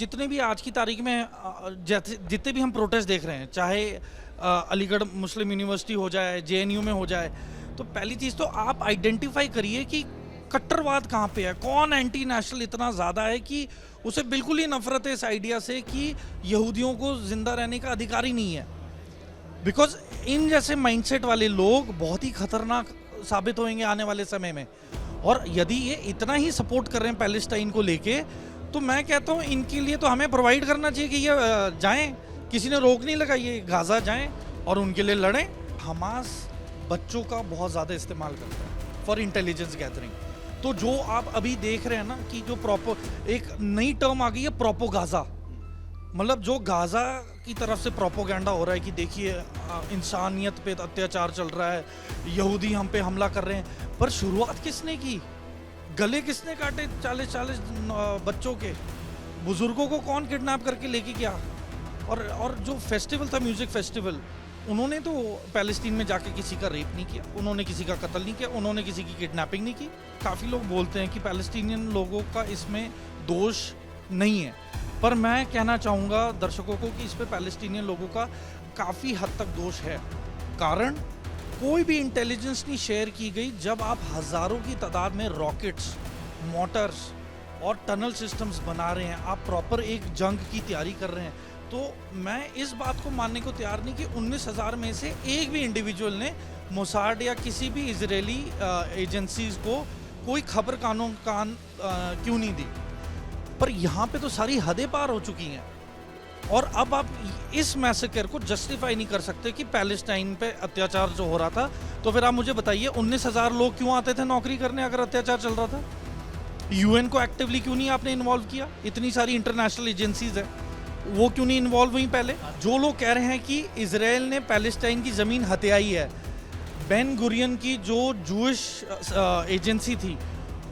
जितने भी आज की तारीख में जितने भी हम प्रोटेस्ट देख रहे हैं, चाहे अलीगढ़ मुस्लिम यूनिवर्सिटी हो जाए, जेएनयू में हो जाए, तो पहली चीज़ तो आप आइडेंटिफाई करिए कि कट्टरवाद कहाँ पे है, कौन एंटी नेशनल इतना ज़्यादा है कि उसे बिल्कुल ही नफरत है इस आइडिया से कि यहूदियों को जिंदा रहने का अधिकार ही नहीं है। बिकॉज इन जैसे माइंडसेट वाले लोग बहुत ही खतरनाक साबित होंगे आने वाले समय में। और यदि ये इतना ही सपोर्ट कर रहे हैं पैलेस्टाइन को लेके, तो मैं कहता हूँ इनके लिए तो हमें प्रोवाइड करना चाहिए कि ये जाएं, किसी ने रोक नहीं लगाई, ये गाज़ा जाएं और उनके लिए लड़ें। हमास बच्चों का बहुत ज़्यादा इस्तेमाल करता है फॉर इंटेलिजेंस गैदरिंग। तो जो आप अभी देख रहे हैं ना कि जो एक नई टर्म आ गई है प्रोपोगाज़ा, मतलब जो गाज़ा की तरफ से प्रोपोगेंडा हो रहा है कि देखिए इंसानियत पे अत्याचार चल रहा है, यहूदी हम पे हमला कर रहे हैं, पर शुरुआत किसने की? गले किसने काटे 40-40 बच्चों के? बुजुर्गों को कौन किडनैप करके लेके गया? और जो फेस्टिवल था, म्यूजिक फेस्टिवल, उन्होंने तो पैलेस्टीन में जाके किसी का रेप नहीं किया, उन्होंने किसी का कत्ल नहीं किया, उन्होंने किसी की किडनैपिंग नहीं की। काफ़ी लोग बोलते हैं कि पैलेस्टीनियन लोगों का इसमें दोष नहीं है, पर मैं कहना चाहूँगा दर्शकों को कि इस पे पैलेस्टीनियन लोगों का काफ़ी हद तक दोष है। कारण कोई भी इंटेलिजेंस नहीं शेयर की गई जब आप हज़ारों की तादाद में रॉकेट्स, मोटर्स और टनल सिस्टम्स बना रहे हैं, आप प्रॉपर एक जंग की तैयारी कर रहे हैं। तो मैं इस बात को मानने को तैयार नहीं कि 19,000 में से एक भी इंडिविजुअल ने मोसाड या किसी भी इजरायली एजेंसीज को कोई खबर कान क्यों नहीं दी। पर यहाँ पे तो सारी हदें पार हो चुकी हैं और अब आप इस मैसेकर को जस्टिफाई नहीं कर सकते कि पैलेस्टाइन पे अत्याचार जो हो रहा था। तो फिर आप मुझे बताइए 19,000 लोग क्यों आते थे नौकरी करने अगर अत्याचार चल रहा था? यूएन को एक्टिवली क्यों नहीं आपने इन्वॉल्व किया? इतनी सारी इंटरनेशनल एजेंसीज है, वो क्यों नहीं इन्वॉल्व हुई पहले? जो लोग कह रहे हैं कि इजराइल ने पैलेस्टाइन की ज़मीन हथियाई है, बेन गुरियन की जो जूश एजेंसी थी,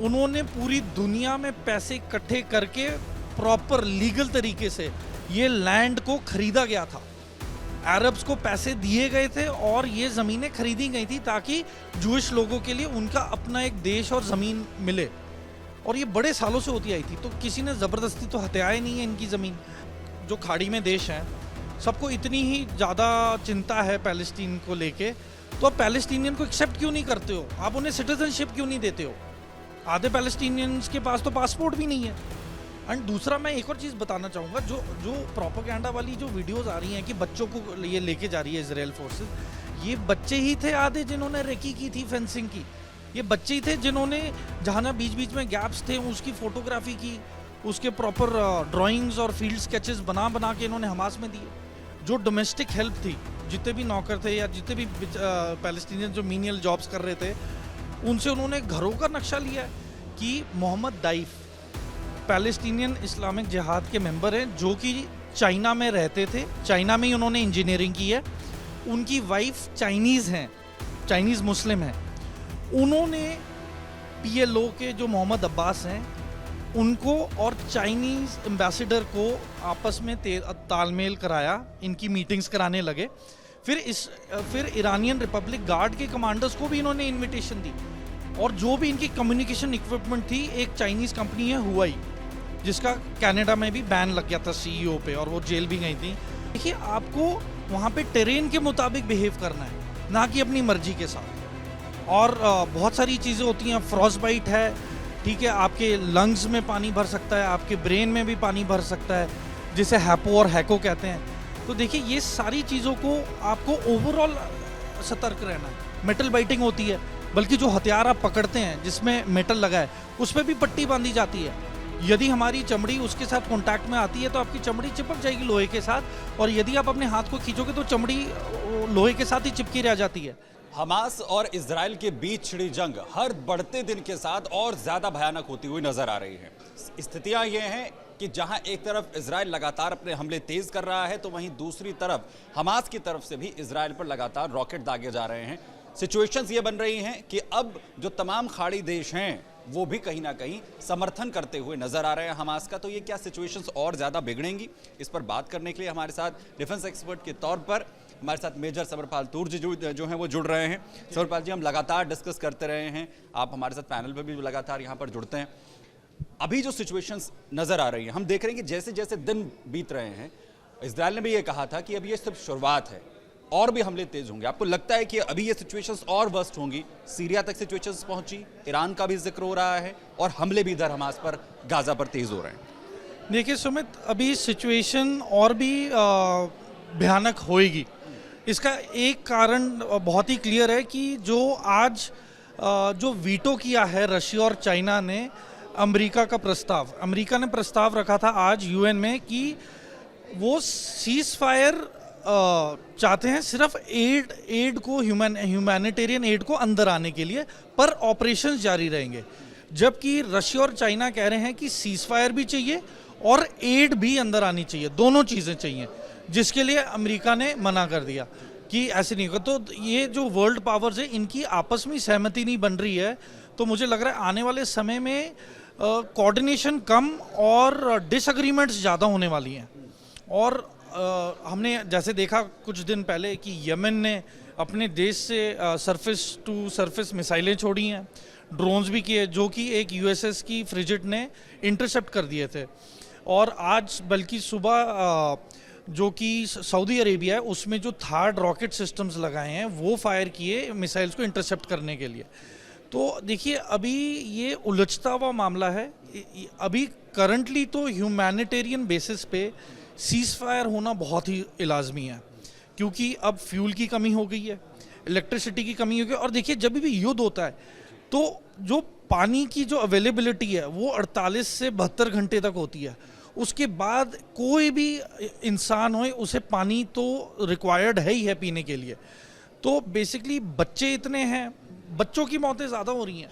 उन्होंने पूरी दुनिया में पैसे इकट्ठे करके प्रॉपर लीगल तरीके से ये लैंड को खरीदा गया था। अरब्स को पैसे दिए गए थे और ये ज़मीनें खरीदी गई थी ताकि जूश लोगों के लिए उनका अपना एक देश और ज़मीन मिले, और ये बड़े सालों से होती आई थी। तो किसी ने ज़बरदस्ती तो हथियाई नहीं है इनकी ज़मीन। जो खाड़ी में देश हैं, सबको इतनी ही ज़्यादा चिंता है पैलेस्टीन को लेके, तो आप पैलेस्टीनियन को एक्सेप्ट क्यों नहीं करते हो? आप उन्हें सिटीजनशिप क्यों नहीं देते हो? आधे पैलेस्टीनियंस के पास तो पासपोर्ट भी नहीं है। एंड दूसरा मैं एक और चीज़ बताना चाहूँगा, जो प्रोपेगेंडा वाली जो वीडियोज़ आ रही हैं कि बच्चों को ये लेके जा रही है इजराइल फोर्सेस, ये बच्चे ही थे आधे जिन्होंने रेकी की थी, फेंसिंग की। ये बच्चे ही थे जिन्होंने जहाँ ना बीच बीच में गैप्स थे उसकी फ़ोटोग्राफी की, उसके प्रॉपर ड्राइंग्स और फील्ड स्केचेस बना बना के इन्होंने हमास में दिए। जो डोमेस्टिक हेल्प थी, जितने भी नौकर थे या जितने भी पैलेस्टीनियन जो मीनियल जॉब्स कर रहे थे, उनसे उन्होंने घरों का नक्शा लिया है कि मोहम्मद दाइफ पैलेस्टीनियन इस्लामिक जिहाद के मेंबर हैं, जो कि चाइना में रहते थे, चाइना में ही उन्होंने इंजीनियरिंग की है, उनकी वाइफ चाइनीज़ हैं, चाइनीज़ मुस्लिम हैं। उन्होंने PLO के जो मोहम्मद अब्बास हैं उनको और चाइनीज़ एम्बेसडर को आपस में तालमेल कराया, इनकी मीटिंग्स कराने लगे। फिर ईरानियन रिपब्लिक गार्ड के कमांडर्स को भी इन्होंने इनविटेशन दी, और जो भी इनकी कम्युनिकेशन इक्विपमेंट थी, एक चाइनीज़ कंपनी है हुआई, जिसका कनाडा में भी बैन लग गया था CEO पे, और वो जेल भी गई थी। देखिए, आपको वहाँ पे टेरेन के मुताबिक बिहेव करना है, ना कि अपनी मर्जी के साथ। और बहुत सारी चीज़ें होती हैं, फ्रॉस्ट बाइट है, ठीक है, आपके लंग्स में पानी भर सकता है, आपके ब्रेन में भी पानी भर सकता है, जिसे हैपो और हैको कहते हैं। तो देखिए, ये सारी चीज़ों को आपको ओवरऑल सतर्क रहना है। मेटल बाइटिंग होती है, बल्कि जो हथियार आप पकड़ते हैं जिसमें मेटल लगा है, उस पर भी पट्टी बांधी जाती है। यदि हमारी चमड़ी उसके साथ कॉन्टैक्ट में आती है तो आपकी चमड़ी चिपक जाएगी लोहे के साथ, और यदि आप अपने हाथ को खींचोगे तो चमड़ी लोहे के साथ ही चिपकी रह जाती है। हमास और इजराइल के बीच छिड़ी जंग हर बढ़ते दिन के साथ और ज्यादा भयानक होती हुई नजर आ रही है। स्थितियां ये हैं कि जहां एक तरफ इजराइल लगातार अपने हमले तेज कर रहा है, तो वहीं दूसरी तरफ हमास की तरफ से भी इजराइल पर लगातार रॉकेट दागे जा रहे हैं। सिचुएशंस ये बन रही हैं कि अब जो तमाम खाड़ी देश हैं वो भी कहीं ना कहीं समर्थन करते हुए नजर आ रहे हैं हमास का। तो ये क्या सिचुएशंस और ज्यादा बिगड़ेंगी, इस पर बात करने के लिए हमारे साथ डिफेंस एक्सपर्ट के तौर पर हमारे साथ मेजर समरपाल तूर जी जो हैं वो जुड़ रहे हैं। समरपाल जी, हम लगातार डिस्कस करते रहे हैं, आप हमारे साथ पैनल पर भी लगातार यहाँ पर जुड़ते हैं। अभी जो सिचुएशंस नजर आ रही हैं, हम देख रहे हैं कि जैसे जैसे दिन बीत रहे हैं, इजराइल ने भी ये कहा था कि अब ये सिर्फ शुरुआत है और भी हमले तेज होंगे। आपको लगता है कि अभी ये सिचुएशंस और वर्स्ट होंगी? सीरिया तक सिचुएशंस पहुंची, ईरान का भी जिक्र हो रहा है और हमले भी इधर हमास पर, गाजा पर तेज हो रहे हैं। देखिए सुमित, अभी सिचुएशन और भी भयानक होएगी। इसका एक कारण बहुत ही क्लियर है कि जो आज जो वीटो किया है रशिया और चाइना ने अमेरिका का प्रस्ताव, अमेरिका ने प्रस्ताव रखा था आज यूएन में कि वो सीज फायर चाहते हैं सिर्फ एड को, ह्यूमैनिटेरियन एड को अंदर आने के लिए, पर ऑपरेशंस जारी रहेंगे। जबकि रशिया और चाइना कह रहे हैं कि सीज फायर भी चाहिए और एड भी अंदर आनी चाहिए, दोनों चीज़ें चाहिए, जिसके लिए अमेरिका ने मना कर दिया कि ऐसे नहीं होगा। तो ये जो वर्ल्ड पावर्स है, इनकी आपस में सहमति नहीं बन रही है। तो मुझे लग रहा है आने वाले समय में कोऑर्डिनेशन कम और डिसएग्रीमेंट्स ज़्यादा होने वाली हैं। और हमने जैसे देखा कुछ दिन पहले कि यमन ने अपने देश से सरफेस टू सरफेस मिसाइलें छोड़ी हैं, ड्रोन्स भी किए, जो कि एक यूएसएस की फ्रिगेट ने इंटरसेप्ट कर दिए थे। और आज बल्कि सुबह जो कि सऊदी अरेबिया है, उसमें जो थर्ड रॉकेट सिस्टम्स लगाए हैं वो फायर किए मिसाइल्स को इंटरसेप्ट करने के लिए। तो देखिए अभी ये उलझता हुआ मामला है। अभी करंटली तो ह्यूमैनिटेरियन बेसिस पे सीज फायर होना बहुत ही लाजमी है, क्योंकि अब फ्यूल की कमी हो गई है, इलेक्ट्रिसिटी की कमी हो गई। और देखिए जब भी युद्ध होता है तो जो पानी की जो अवेलेबिलिटी है वो 48 से 72 घंटे तक होती है। उसके बाद कोई भी इंसान हो, उसे पानी तो रिक्वायर्ड है ही है पीने के लिए। तो बेसिकली बच्चे इतने हैं, बच्चों की मौतें ज़्यादा हो रही हैं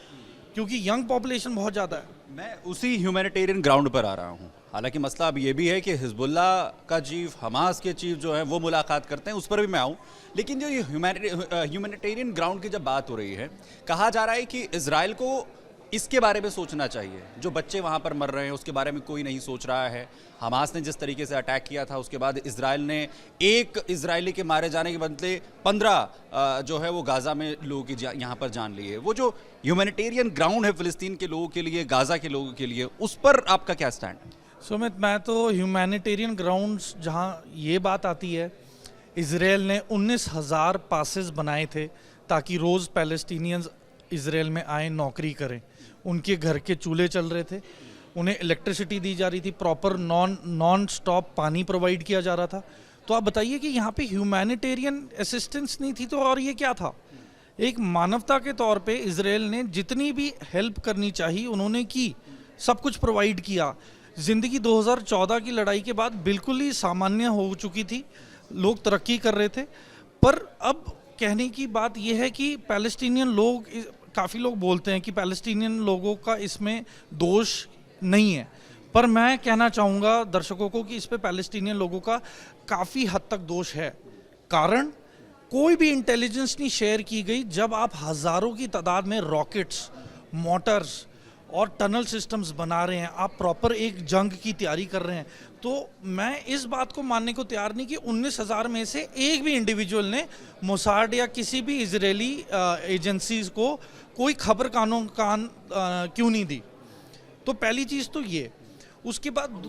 क्योंकि यंग पॉपुलेशन बहुत ज़्यादा है। मैं उसी ह्यूमैनिटेरियन ग्राउंड पर आ रहा हूँ। हालांकि मसला अब ये भी है कि हिजबुल्ला का चीफ, हमास के चीफ जो है वो मुलाकात करते हैं, उस पर भी मैं आऊँ। लेकिन जो ये ह्यूमैनिटेरियन ग्राउंड की जब बात हो रही है, कहा जा रहा है कि इजराइल को इसके बारे में सोचना चाहिए। जो बच्चे वहाँ पर मर रहे हैं उसके बारे में कोई नहीं सोच रहा है। हमास ने जिस तरीके से अटैक किया था उसके बाद इजराइल ने एक इजरायली के मारे जाने के बदले 15 जो है वो गाज़ा में लोगों की यहाँ पर जान ली है। वो जो ह्यूमैनिटेरियन ग्राउंड है फ़िलिस्तीन के लोगों के लिए, गाज़ा के लोगों के लिए, उस पर आपका क्या स्टैंड है? सुमित, मैं तो ह्यूमैनिटेरियन ग्राउंड्स जहाँ ये बात आती है, इजराइल ने 19,000 पासेस बनाए थे ताकि रोज़ पैलेस्टीनियंस इजराइल में आए, नौकरी करें। उनके घर के चूल्हे चल रहे थे, उन्हें इलेक्ट्रिसिटी दी जा रही थी, प्रॉपर नॉन स्टॉप पानी प्रोवाइड किया जा रहा था। तो आप बताइए कि यहाँ पे ह्यूमैनिटेरियन असिस्टेंस नहीं थी तो और ये क्या था? एक मानवता के तौर पे इजराइल ने जितनी भी हेल्प करनी चाहिए उन्होंने की, सब कुछ प्रोवाइड किया। ज़िंदगी 2014 की लड़ाई के बाद बिल्कुल ही सामान्य हो चुकी थी, लोग तरक्की कर रहे थे। पर अब कहने की बात यह है कि पैलेस्टीनियन लोग, काफ़ी लोग बोलते हैं कि पैलेस्टीनियन लोगों का इसमें दोष नहीं है, पर मैं कहना चाहूँगा दर्शकों को कि इस पे पैलेस्टीनियन लोगों का काफ़ी हद तक दोष है। कारण कोई भी इंटेलिजेंस नहीं शेयर की गई। जब आप हज़ारों की तादाद में रॉकेट्स, मोटर्स और टनल सिस्टम्स बना रहे हैं, आप प्रॉपर एक जंग की तैयारी कर रहे हैं, तो मैं इस बात को मानने को तैयार नहीं कि 19,000 में से एक भी इंडिविजुअल ने मोसाड या किसी भी इजरायली एजेंसीज को कोई खबर कान क्यों नहीं दी। तो पहली चीज़ तो ये। उसके बाद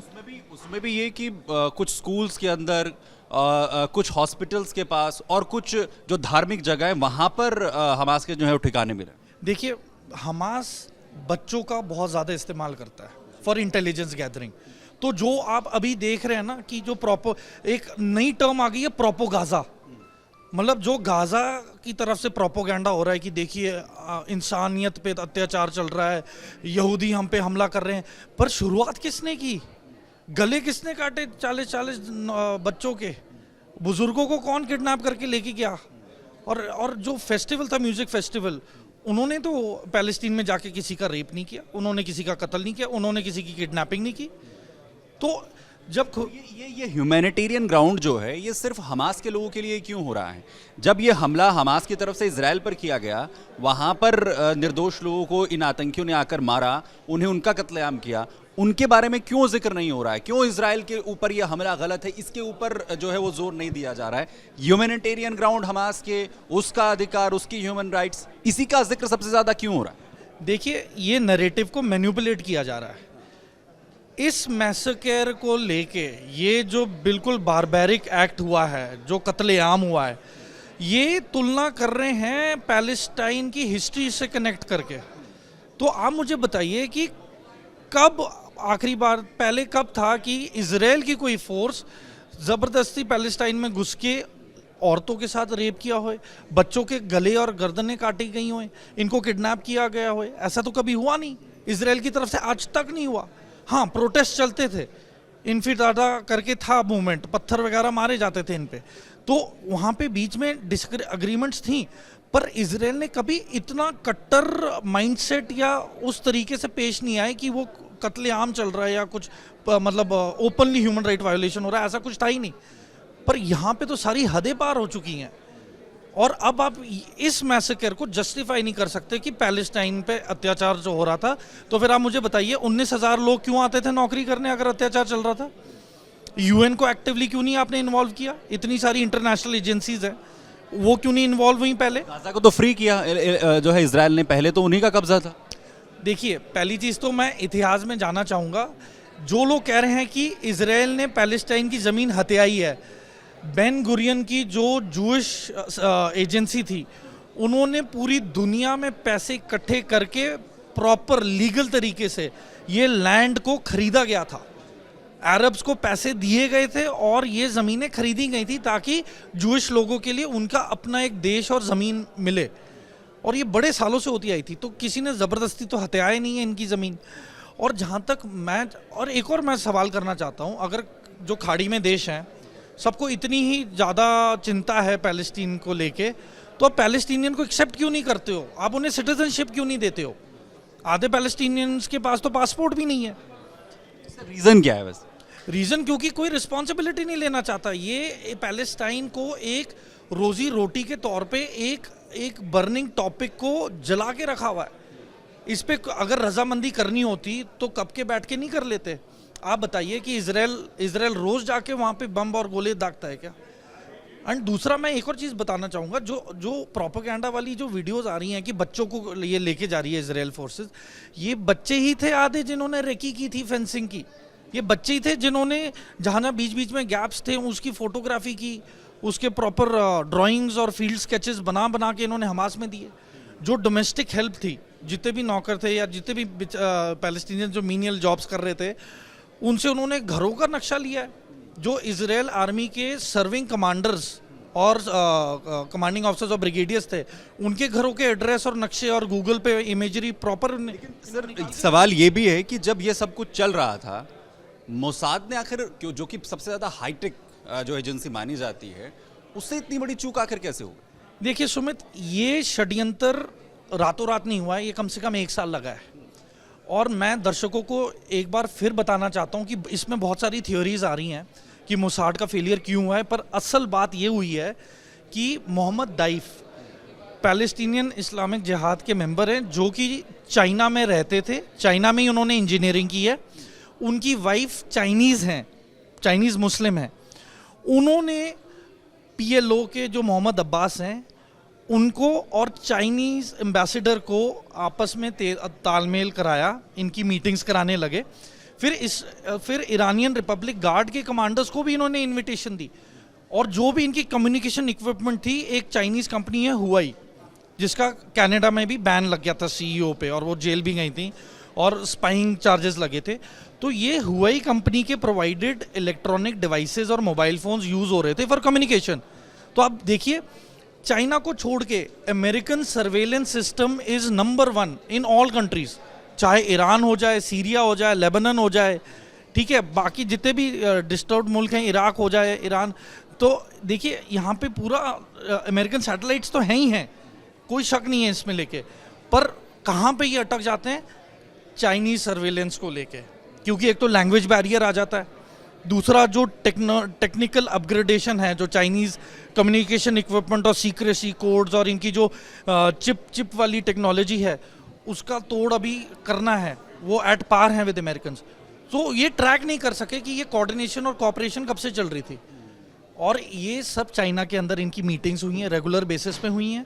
उसमें भी ये कि कुछ स्कूल्स के अंदर, कुछ हॉस्पिटल्स के पास और कुछ जो धार्मिक जगह है वहाँ पर हमास के जो है वो ठिकाने मिले। देखिए, हमास बच्चों का बहुत ज़्यादा इस्तेमाल करता है फॉर इंटेलिजेंस गैदरिंग। तो जो आप अभी देख रहे हैं ना कि जो एक नई टर्म आ गई है, प्रोपोगाजा, मतलब जो गाजा की तरफ से प्रोपोगेंडा हो रहा है कि देखिए इंसानियत पे अत्याचार चल रहा है, यहूदी हम पे हमला कर रहे हैं। पर शुरुआत किसने की? गले किसने काटे 40-40 बच्चों के? बुजुर्गों को कौन किडनैप करके लेके गया? और जो फेस्टिवल था, म्यूजिक फेस्टिवल, उन्होंने तो पैलेस्टीन में जाके किसी का रेप नहीं किया, उन्होंने किसी का कत्ल नहीं किया, उन्होंने किसी की किडनैपिंग नहीं की। तो जब ये ह्यूमैनिटेरियन ग्राउंड जो है ये सिर्फ हमास के लोगों के लिए क्यों हो रहा है? जब ये हमला हमास की तरफ से इजराइल पर किया गया, वहाँ पर निर्दोष लोगों को इन आतंकियों ने आकर मारा, उन्हें उनका कत्लेआम किया, उनके बारे में क्यों जिक्र नहीं हो रहा है? क्यों इजराइल के ऊपर ये हमला गलत है, इसके ऊपर जो है वो जोर नहीं दिया जा रहा है? ह्यूमैनिटेरियन ग्राउंड हमास के, उसका अधिकार, उसकी ह्यूमन राइट्स, इसी का जिक्र सबसे ज़्यादा क्यों हो रहा है? देखिए, ये नैरेटिव को मैनिपुलेट किया जा रहा है। इस मैसेकर को लेके ये जो बिल्कुल बारबैरिक एक्ट हुआ है, जो कत्लेआम हुआ है, ये तुलना कर रहे हैं पैलेस्टाइन की हिस्ट्री से कनेक्ट करके। तो आप मुझे बताइए कि कब आखिरी बार पहले कब था कि इजराइल की कोई फोर्स ज़बरदस्ती पैलेस्टाइन में घुस के औरतों के साथ रेप किया होए, बच्चों के गले और गर्दनें काटी गई होए, इनको किडनैप किया गया होए? ऐसा तो कभी हुआ नहीं, इजराइल की तरफ से आज तक नहीं हुआ। हाँ, प्रोटेस्ट चलते थे, इन्फिदादा करके था मूवमेंट, पत्थर वगैरह मारे जाते थे इन पे, तो वहाँ पे बीच में डिसएग्रीमेंट्स थी, पर इजराइल ने कभी इतना कट्टर माइंडसेट या उस तरीके से पेश नहीं आए कि वो कत्लेआम चल रहा है या कुछ मतलब ओपनली ह्यूमन राइट वायोलेशन हो रहा है, ऐसा कुछ था ही नहीं। पर यहाँ पे तो सारी हदें पार हो चुकी हैं, और अब आप इस मैसेकर को जस्टिफाई नहीं कर सकते कि पैलेस्टाइन पे अत्याचार जो हो रहा था। तो फिर आप मुझे बताइए 19,000 लोग क्यों आते थे नौकरी करने अगर अत्याचार चल रहा था? यूएन को एक्टिवली क्यों नहीं आपने इन्वॉल्व किया? इतनी सारी इंटरनेशनल एजेंसीज हैं, वो क्यों नहीं इन्वॉल्व हुई पहले? गाजा को तो फ्री किया जो है इजराइल ने, पहले तो उन्हीं का कब्जा था। देखिए, पहली चीज़ तो मैं इतिहास में जाना चाहूँगा, जो लोग कह रहे हैं कि इजराइल ने पैलेस्टाइन की ज़मीन हथियाई है, बेन गुरियन की जो जूश एजेंसी थी, उन्होंने पूरी दुनिया में पैसे इकट्ठे करके प्रॉपर लीगल तरीके से ये लैंड को खरीदा गया था। अरब्स को पैसे दिए गए थे और ये ज़मीनें खरीदी गई थी ताकि जूश लोगों के लिए उनका अपना एक देश और ज़मीन मिले, और ये बड़े सालों से होती आई थी। तो किसी ने ज़बरदस्ती तो हथियाया नहीं है इनकी ज़मीन। और जहाँ तक मैं और एक और मैं सवाल करना चाहता हूँ, अगर जो खाड़ी में देश हैं सबको इतनी ही ज़्यादा चिंता है पैलेस्टीन को लेके, तो आप पैलेस्टीनियन को एक्सेप्ट क्यों नहीं करते हो? आप उन्हें सिटीजनशिप क्यों नहीं देते हो? आधे पैलेस्टीनियंस के पास तो पासपोर्ट भी नहीं है। रीज़न क्या है वैसे? रीज़न क्योंकि कोई रिस्पॉन्सिबिलिटी नहीं लेना चाहता। ये पैलेस्टाइन को एक रोजी रोटी के तौर पे एक बर्निंग टॉपिक को जला के रखा हुआ है। इस पे अगर रजामंदी करनी होती तो कब के बैठ के नहीं कर लेते? आप बताइए कि इजराइल रोज जाके वहाँ पे बम और गोले दागता है क्या? एंड दूसरा मैं एक और चीज़ बताना चाहूँगा, जो प्रोपेगेंडा वाली जो वीडियोस आ रही हैं कि बच्चों को ये लेके जा रही है इजराइल फोर्सेस, ये बच्चे ही थे आधे जिन्होंने रेकी की थी, फेंसिंग की। ये बच्चे ही थे जिन्होंने जहाँ बीच बीच में गैप्स थे उसकी फोटोग्राफी की, उसके प्रॉपर ड्राइंग्स और फील्ड स्केचेस बना बना के इन्होंने हमास में दिए। जो डोमेस्टिक हेल्प थी, जितने भी नौकर थे या जितने भी पैलेस्टीनियन जो मीनियल जॉब्स कर रहे थे, उनसे उन्होंने घरों का नक्शा लिया है। जो इजराइल आर्मी के सर्विंग कमांडर्स और कमांडिंग ऑफिसर्स और ब्रिगेडियर्स थे, उनके घरों के एड्रेस और नक्शे और गूगल पे इमेजरी प्रॉपर। सर, सवाल ये भी है कि जब ये सब कुछ चल रहा था, मोसाद ने आखिर क्यों, जो कि सबसे ज़्यादा हाईटेक जो एजेंसी मानी जाती है, उससे इतनी बड़ी चूक आखिर कैसे हो गई? देखिए सुमित, ये षड्यंत्र रातों रात नहीं हुआ है, ये कम से कम 1 साल लगा है। और मैं दर्शकों को एक बार फिर बताना चाहता हूँ कि इसमें बहुत सारी थ्योरीज आ रही हैं कि मोसाद का फेलियर क्यों हुआ है, पर असल बात ये हुई है कि मोहम्मद दाइफ पैलेस्टीनियन इस्लामिक जिहाद के मेंबर हैं, जो कि चाइना में रहते थे, चाइना में ही उन्होंने इंजीनियरिंग की है। उनकी वाइफ चाइनीज़ हैं, चाइनीज़ मुस्लिम हैं। उन्होंने PLO के जो मोहम्मद अब्बास हैं, उनको और चाइनीज़ एम्बेसडर को आपस में तालमेल कराया, इनकी मीटिंग्स कराने लगे। फिर ईरानियन रिपब्लिक गार्ड के कमांडर्स को भी इन्होंने इनविटेशन दी, और जो भी इनकी कम्युनिकेशन इक्विपमेंट थी, एक चाइनीज़ कंपनी है हुआई, जिसका कनाडा में भी बैन लग गया था CEO पे, और वो जेल भी गई थी और स्पाइंग चार्जेस लगे थे। तो ये हुआई कंपनी के प्रोवाइडेड इलेक्ट्रॉनिक डिवाइसेस और मोबाइल फोन्स यूज़ हो रहे थे फॉर कम्युनिकेशन। तो आप देखिए, चाइना को छोड़ के American surveillance system is number 1 in all countries, चाहे ईरान हो जाए, सीरिया हो जाए, लेबनान हो जाए, ठीक है, बाकी जितने भी डिस्टर्ब्ड मुल्क हैं, इराक हो जाए, ईरान। तो देखिए, यहाँ पे पूरा अमेरिकन सैटेलाइट्स तो हैं ही हैं, कोई शक नहीं है इसमें लेके। पर कहाँ पे ये अटक जाते हैं? चाइनीज़ सर्वेलेंस को लेके, क्योंकि एक तो लैंग्वेज बैरियर आ जाता है, दूसरा जो टेक्निकल अपग्रेडेशन है, जो चाइनीज़ कम्युनिकेशन इक्विपमेंट और सीक्रेसी कोड्स और इनकी जो चिप वाली टेक्नोलॉजी है, उसका तोड़ अभी करना है, वो एट पार हैं विद अमेरिकन। तो ये ट्रैक नहीं कर सके कि ये कोऑर्डिनेशन और कोऑपरेशन कब से चल रही थी। और ये सब चाइना के अंदर इनकी मीटिंग्स हुई हैं, रेगुलर बेसिस पे हुई हैं।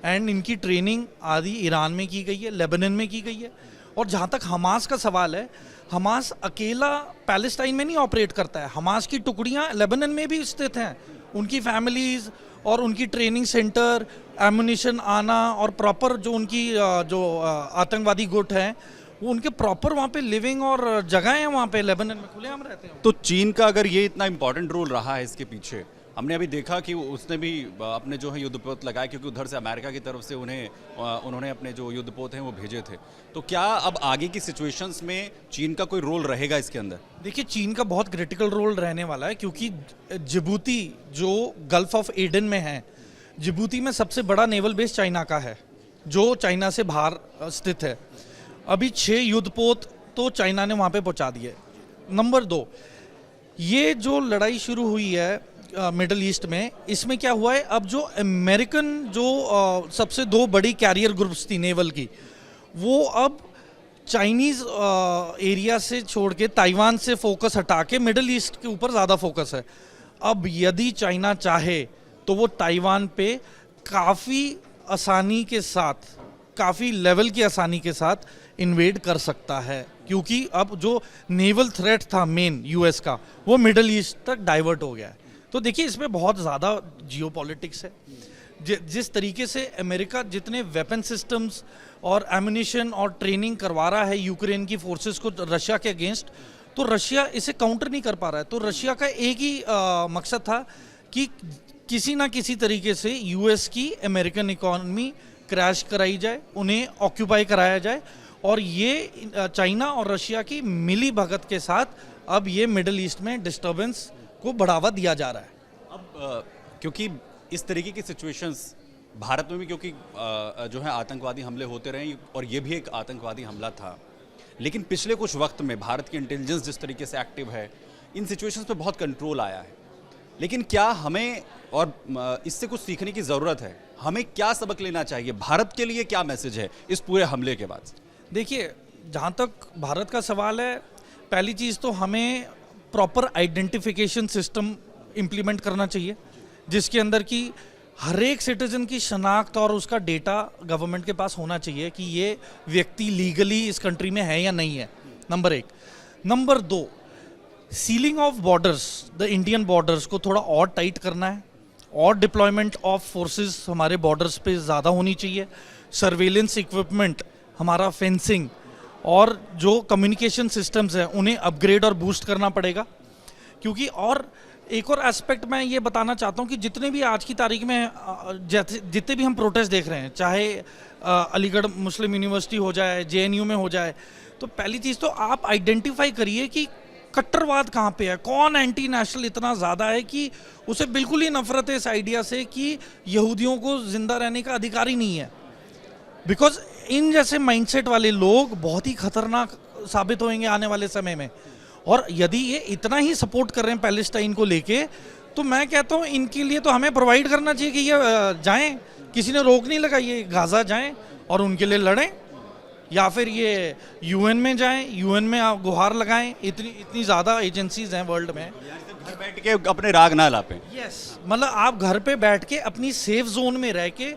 एंड इनकी ट्रेनिंग आदि ईरान में की गई है, लेबनान में की गई है। और जहाँ तक हमास का सवाल है, हमास अकेला पैलेस्टाइन में नहीं ऑपरेट करता है, हमास की टुकड़ियाँ लेबनान में भी स्थित हैं, उनकी फैमिलीज़ और उनकी ट्रेनिंग सेंटर, एमुनिशन आना और प्रॉपर जो उनकी आतंकवादी गुट हैं वो उनके प्रॉपर वहाँ पे लिविंग और जगह हैं, वहाँ पे लेबनान में खुलेआम रहते हैं। तो चीन का अगर ये इतना इंपॉर्टेंट रोल रहा है इसके पीछे, हमने अभी देखा कि उसने भी अपने जो है युद्धपोत लगाए, क्योंकि उधर से अमेरिका की तरफ से उन्होंने अपने जो युद्धपोत हैं वो भेजे थे। तो क्या अब आगे की सिचुएशंस में चीन का कोई रोल रहेगा इसके अंदर? देखिए, चीन का बहुत क्रिटिकल रोल रहने वाला है, क्योंकि जिबूती जो गल्फ ऑफ एडन में है, जिबूती में सबसे बड़ा नेवल बेस चाइना का है, जो चाइना से बाहर स्थित है। अभी 6 युद्धपोत तो चाइना ने वहाँ पे पहुँचा दिए। नंबर 2, ये जो लड़ाई शुरू हुई है मिडल ईस्ट में, इसमें क्या हुआ है, अब जो अमेरिकन जो सबसे 2 बड़ी कैरियर ग्रुप्स थी नेवल की, वो अब चाइनीज़ एरिया से छोड़ के ताइवान से फोकस हटा के मिडल ईस्ट के ऊपर ज़्यादा फोकस है। अब यदि चाइना चाहे तो वो ताइवान पे काफ़ी आसानी के साथ, काफ़ी लेवल की आसानी के साथ इन्वेड कर सकता है, क्योंकि अब जो नेवल थ्रेट था मेन यूएस का, वो मिडल ईस्ट तक डाइवर्ट हो गया है। तो देखिए, इसमें बहुत ज़्यादा जियोपॉलिटिक्स है। जिस तरीके से अमेरिका जितने वेपन सिस्टम्स और एमुनिशन और ट्रेनिंग करवा रहा है यूक्रेन की फोर्सेस को रशिया के अगेंस्ट, तो रशिया इसे काउंटर नहीं कर पा रहा है। तो रशिया का एक ही मकसद था कि किसी ना किसी तरीके से यूएस की अमेरिकन इकॉनमी क्रैश कराई जाए, उन्हें ऑक्यूपाई कराया जाए, और ये चाइना और रशिया की मिली भगत के साथ अब ये मिडल ईस्ट में डिस्टर्बेंस को बढ़ावा दिया जा रहा है। अब क्योंकि इस तरीके की सिचुएशंस भारत में भी, क्योंकि जो है आतंकवादी हमले होते रहे, और ये भी एक आतंकवादी हमला था, लेकिन पिछले कुछ वक्त में भारत की इंटेलिजेंस जिस तरीके से एक्टिव है, इन सिचुएशंस पे बहुत कंट्रोल आया है। लेकिन क्या हमें और इससे कुछ सीखने की ज़रूरत है? हमें क्या सबक लेना चाहिए? भारत के लिए क्या मैसेज है इस पूरे हमले के बाद? देखिए, जहाँ तक भारत का सवाल है, पहली चीज़ तो हमें प्रॉपर आइडेंटिफिकेशन सिस्टम इम्प्लीमेंट करना चाहिए, जिसके अंदर की हर एक सिटीजन की शनाख्त और उसका डेटा गवर्नमेंट के पास होना चाहिए कि ये व्यक्ति लीगली इस कंट्री में है या नहीं है, number 1। Number 2, ceiling of borders, the Indian borders को थोड़ा और टाइट करना है, और डिप्लॉयमेंट ऑफ फोर्सेस हमारे बॉर्डर्स पे ज़्यादा होनी चाहिए। सर्वेलेंस इक्विपमेंट, हमारा फेंसिंग और जो कम्युनिकेशन सिस्टम्स हैं उन्हें अपग्रेड और बूस्ट करना पड़ेगा। क्योंकि और एक और एस्पेक्ट मैं ये बताना चाहता हूँ कि जितने भी आज की तारीख में जितने भी हम प्रोटेस्ट देख रहे हैं, चाहे अलीगढ़ मुस्लिम यूनिवर्सिटी हो जाए, जेएनयू में हो जाए, तो पहली चीज़ तो आप आइडेंटिफाई करिए कि कट्टरवाद कहाँ पे है, कौन एंटी नेशनल इतना ज़्यादा है कि उसे बिल्कुल ही नफरत है इस आइडिया से कि यहूदियों को जिंदा रहने का अधिकार ही नहीं है। बिकॉज इन जैसे माइंडसेट वाले लोग बहुत ही खतरनाक साबित होंगे आने वाले समय में। और यदि ये इतना ही सपोर्ट कर रहे हैं पैलेस्टाइन को लेके, तो मैं कहता हूँ इनके लिए तो हमें प्रोवाइड करना चाहिए कि ये जाएं, किसी ने रोक नहीं लगाई, ये गाज़ा जाएं और उनके लिए लड़ें, या फिर ये यूएन में जाएं, यूएन में आप गुहार लगाएं। इतनी ज़्यादा एजेंसीज हैं वर्ल्ड में, घर बैठ के अपने राग ना लापें। यस, मतलब आप घर पे बैठ के अपनी सेफ जोन में रह के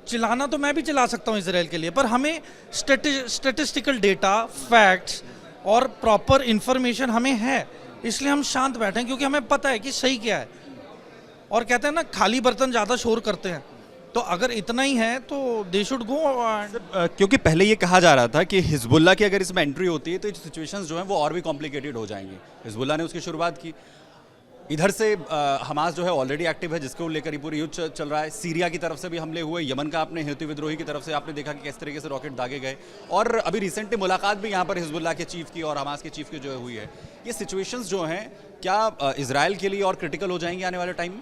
चिल्लाना तो मैं भी चिल्ला सकता हूँ इसराइल के लिए, पर हमें स्टेटिस्टिकल डेटा, फैक्ट्स और प्रॉपर इंफॉर्मेशन हमें है, इसलिए हम शांत बैठे हैं, क्योंकि हमें पता है कि सही क्या है। और कहते हैं ना, खाली बर्तन ज़्यादा शोर करते हैं, तो अगर इतना ही है तो दे शुड गो। क्योंकि पहले ये कहा जा रहा था कि हिजबुल्लाह की अगर इसमें एंट्री होती है तो सिचुएशंस जो हैं वो और भी कॉम्प्लिकेटेड हो जाएंगी। हिजबुल्लाह ने उसकी शुरुआत की, इधर से हमास जो है ऑलरेडी एक्टिव है, जिसको लेकर पूरी युद्ध चल रहा है। सीरिया की तरफ से भी हमले हुए, यमन का आपने हूती विद्रोही की तरफ से आपने देखा कि किस तरीके से रॉकेट दागे गए, और अभी रिसेंटली मुलाकात भी यहाँ पर हिजबुल्लाह के चीफ की और हमास के चीफ की जो हुई है। ये सिचुएशंस जो हैं क्या इजराइल के लिए और क्रिटिकल हो जाएंगी आने वाले टाइम में?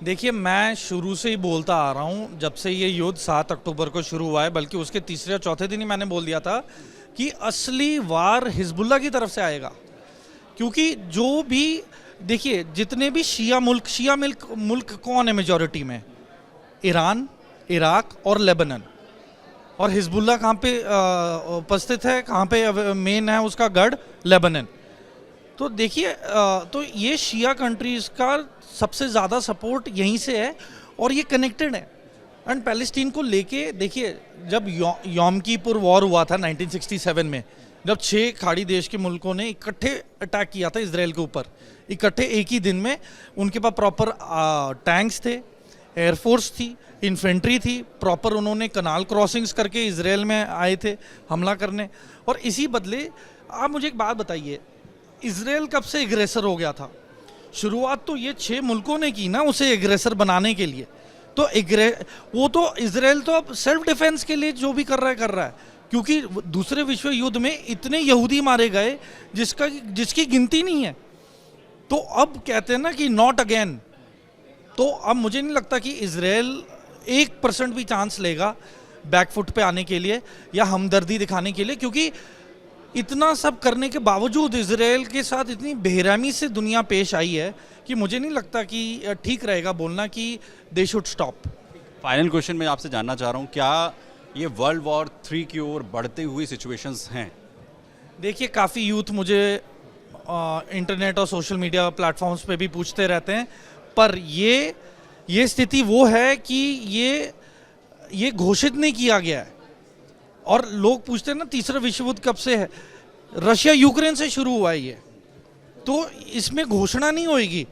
देखिए, मैं शुरू से ही बोलता आ रहा हूँ, जब से ये युद्ध 7 अक्टूबर को शुरू हुआ है, बल्कि उसके तीसरे और चौथे दिन ही मैंने बोल दिया था कि असली वार हिजबुल्लाह की तरफ से आएगा। क्योंकि जो भी, देखिए, जितने भी शिया मुल्क कौन है मेजॉरिटी में? ईरान, इराक और लेबनान। और हिजबुल्लाह कहाँ पे उपस्थित है, कहाँ पे मेन है उसका गढ़? लेबनान। तो देखिए, तो ये शिया कंट्रीज़ का सबसे ज़्यादा सपोर्ट यहीं से है, और ये कनेक्टेड है। एंड पैलेस्टीन को लेके देखिए, जब यॉम किपुर वॉर हुआ था 1967 में, जब 6 खाड़ी देश के मुल्कों ने इकट्ठे अटैक किया था इसराइल के ऊपर, इकट्ठे एक ही दिन में, उनके पास प्रॉपर टैंक्स थे, एयरफोर्स थी, इन्फेंट्री थी, प्रॉपर उन्होंने कनाल क्रॉसिंग्स करके इसराइल में आए थे हमला करने। और इसी बदले आप मुझे एक बात बताइए, इसराइल कब से एग्रेसर हो गया था? शुरुआत तो ये 6 मुल्कों ने की ना उसे एग्रेसर बनाने के लिए। तो वो तो इसराइल तो अब सेल्फ डिफेंस के लिए जो भी कर रहा है, क्योंकि दूसरे विश्व युद्ध में इतने यहूदी मारे गए जिसकी गिनती नहीं है। तो अब कहते हैं ना कि नॉट अगेन। तो अब मुझे नहीं लगता कि इसराइल 1% भी चांस लेगा बैकफुट पे आने के लिए या हमदर्दी दिखाने के लिए, क्योंकि इतना सब करने के बावजूद इसराइल के साथ इतनी बेरहमी से दुनिया पेश आई है कि मुझे नहीं लगता कि ठीक रहेगा बोलना कि they should stop. Final question मैं आपसे जानना चाह रहा हूँ, क्या ये वर्ल्ड वॉर 3 की ओर बढ़ती हुई सिचुएशंस हैं? देखिए, काफ़ी यूथ मुझे इंटरनेट और सोशल मीडिया प्लेटफॉर्म्स पे भी पूछते रहते हैं, पर ये स्थिति वो है कि ये घोषित नहीं किया गया है। और लोग पूछते हैं ना तीसरा विश्व युद्ध कब से है? रशिया यूक्रेन से शुरू हुआ है ये। तो इसमें घोषणा नहीं होगी,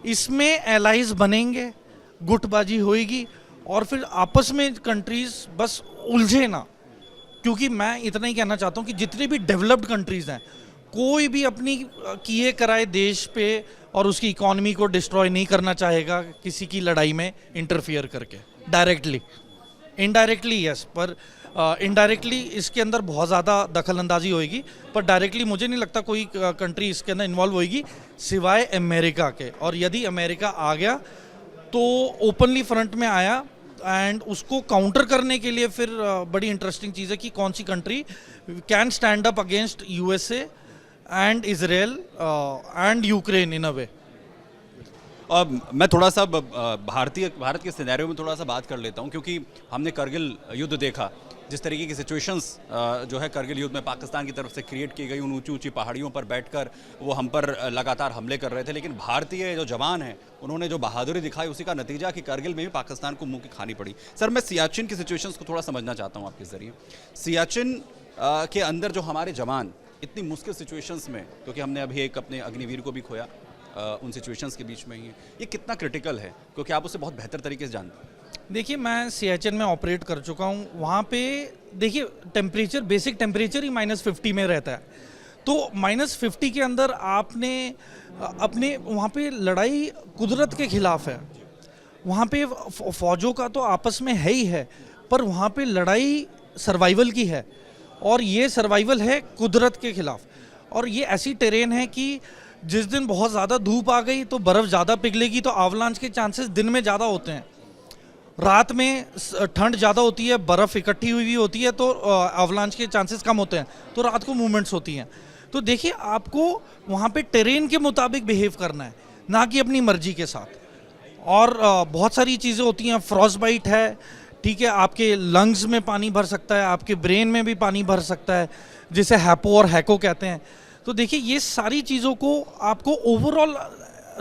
इसमें एलाइज बनेंगे, गुटबाजी होएगी और फिर आपस में कंट्रीज बस उलझे ना। क्योंकि मैं इतना ही कहना चाहता हूँ कि जितने भी डेवलप्ड कंट्रीज हैं, कोई भी अपनी किए कराए देश पे और उसकी इकोनॉमी को डिस्ट्रॉय नहीं करना चाहेगा किसी की लड़ाई में इंटरफियर करके, डायरेक्टली। इनडायरेक्टली यस, पर इनडायरेक्टली इसके अंदर बहुत ज़्यादा दखल अंदाजी होगी, पर डायरेक्टली मुझे नहीं लगता कोई कंट्री इसके अंदर इन्वॉल्व होगी सिवाय अमेरिका के। और यदि अमेरिका आ गया तो ओपनली फ्रंट में आया, एंड उसको काउंटर करने के लिए फिर बड़ी इंटरेस्टिंग चीज़ है कि कौन सी country can stand up against USA and Israel and Ukraine in a way. अब मैं थोड़ा सा भारत के सिनेरियो में थोड़ा सा बात कर लेता हूं, क्योंकि हमने करगिल युद्ध देखा, जिस तरीके की सिचुएशंस जो है करगिल युद्ध में पाकिस्तान की तरफ से क्रिएट की गई। उन ऊंची ऊंची पहाड़ियों पर बैठकर वो हम पर लगातार हमले कर रहे थे, लेकिन भारतीय जो जवान हैं उन्होंने जो बहादुरी दिखाई, उसी का नतीजा कि करगिल में भी पाकिस्तान को मुंह की खानी पड़ी। सर, मैं सियाचिन की सिचुएशंस को थोड़ा समझना चाहता हूँ आपके ज़रिए। सियाचिन के अंदर जो हमारे जवान इतनी मुश्किल सिचुएशंस में, क्योंकि हमने अभी एक अपने अग्निवीर को भी खोया उन सिचुएशंस के बीच में ही है, ये कितना क्रिटिकल है, क्योंकि आप उसे बहुत बेहतर तरीके से जानते हैं? देखिए, मैं सियाचिन में ऑपरेट कर चुका हूँ। वहाँ पे देखिए टेम्परेचर, बेसिक टेम्परेचर ही -50 में रहता है। तो -50 के अंदर आपने अपने वहाँ पे लड़ाई कुदरत के खिलाफ है। वहाँ पे फौजों का तो आपस में है ही है, पर वहाँ पे लड़ाई सर्वाइवल की है, और ये सर्वाइवल है कुदरत के खिलाफ। और ये ऐसी टेरेन है कि जिस दिन बहुत ज़्यादा धूप आ गई तो बर्फ़ ज़्यादा पिघलेगी, तो आवालांच के चांसेस दिन में ज़्यादा होते हैं। रात में ठंड ज़्यादा होती है, बर्फ़ इकट्ठी हुई होती है, तो आवालांच के चांसेस कम होते हैं, तो रात को मूवमेंट्स होती हैं। तो देखिए, आपको वहाँ पे टेरेन के मुताबिक बिहेव करना है, ना कि अपनी मर्जी के साथ। और बहुत सारी चीज़ें होती हैं, फ्रॉस्ट बाइट है, ठीक है, आपके लंग्स में पानी भर सकता है, आपके ब्रेन में भी पानी भर सकता है, जिसे हैपो और हैको कहते हैं। तो देखिए, ये सारी चीज़ों को आपको ओवरऑल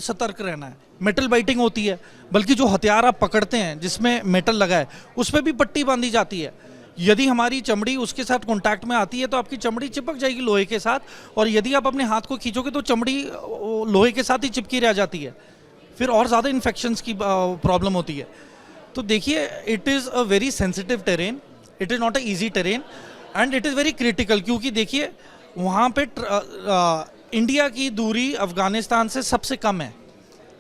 सतर्क रहना है। मेटल बाइटिंग होती है, बल्कि जो हथियार आप पकड़ते हैं जिसमें मेटल लगा है उस पर भी पट्टी बांधी जाती है। यदि हमारी चमड़ी उसके साथ कांटेक्ट में आती है तो आपकी चमड़ी चिपक जाएगी लोहे के साथ, और यदि आप अपने हाथ को खींचोगे तो चमड़ी लोहे के साथ ही चिपकी रह जाती है, फिर और ज़्यादा इन्फेक्शंस की प्रॉब्लम होती है। तो देखिए, it is a very sensitive terrain, it is not a easy terrain, and it is very critical. क्योंकि देखिए, वहाँ पे इंडिया की दूरी अफ़गानिस्तान से सबसे कम है,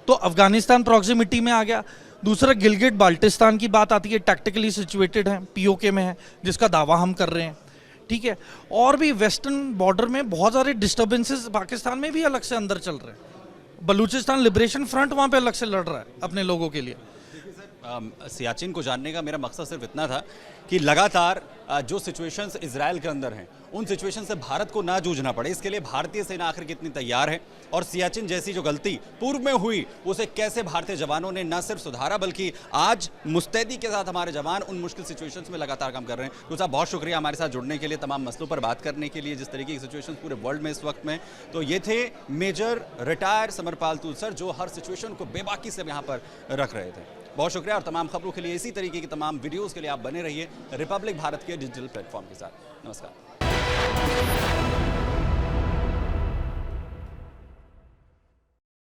तो अफ़गानिस्तान प्रॉक्सिमिटी में आ गया। दूसरा, गिलगिट बाल्टिस्तान की बात आती है, टैक्टिकली सिचुएटेड है, पीओके में है, जिसका दावा हम कर रहे हैं, ठीक है। और भी वेस्टर्न बॉर्डर में बहुत सारे डिस्टर्बेंसेस पाकिस्तान में भी अलग से अंदर चल रहे हैं। बलूचिस्तान लिबरेशन फ्रंट वहाँ पे अलग से लड़ रहा है अपने लोगों के लिए। सियाचिन को जानने का मेरा मकसद सिर्फ इतना था कि लगातार जो सिचुएशंस इजराइल के अंदर हैं, उन सिचुएशन से भारत को ना जूझना पड़े, इसके लिए भारतीय सेना आखिर कितनी तैयार है, और सियाचिन जैसी जो गलती पूर्व में हुई उसे कैसे भारतीय जवानों ने न सिर्फ सुधारा, बल्कि आज मुस्तैदी के साथ हमारे जवान उन मुश्किल सिचुएशंस में लगातार काम कर रहे हैं। तो साहब, बहुत शुक्रिया हमारे साथ जुड़ने के लिए, तमाम मसलों पर बात करने के लिए, जिस तरीके की सिचुएशन पूरे वर्ल्ड में इस वक्त में। तो ये थे मेजर रिटायर समरपाल तुल सर, जो हर सिचुएशन को बेबाकी से यहाँ पर रख रहे थे। बहुत शुक्रिया और तमाम खबरों के लिए, इसी तरीके की तमाम वीडियोस के लिए आप बने रहिए रिपब्लिक भारत के डिजिटल प्लेटफॉर्म के साथ। नमस्कार।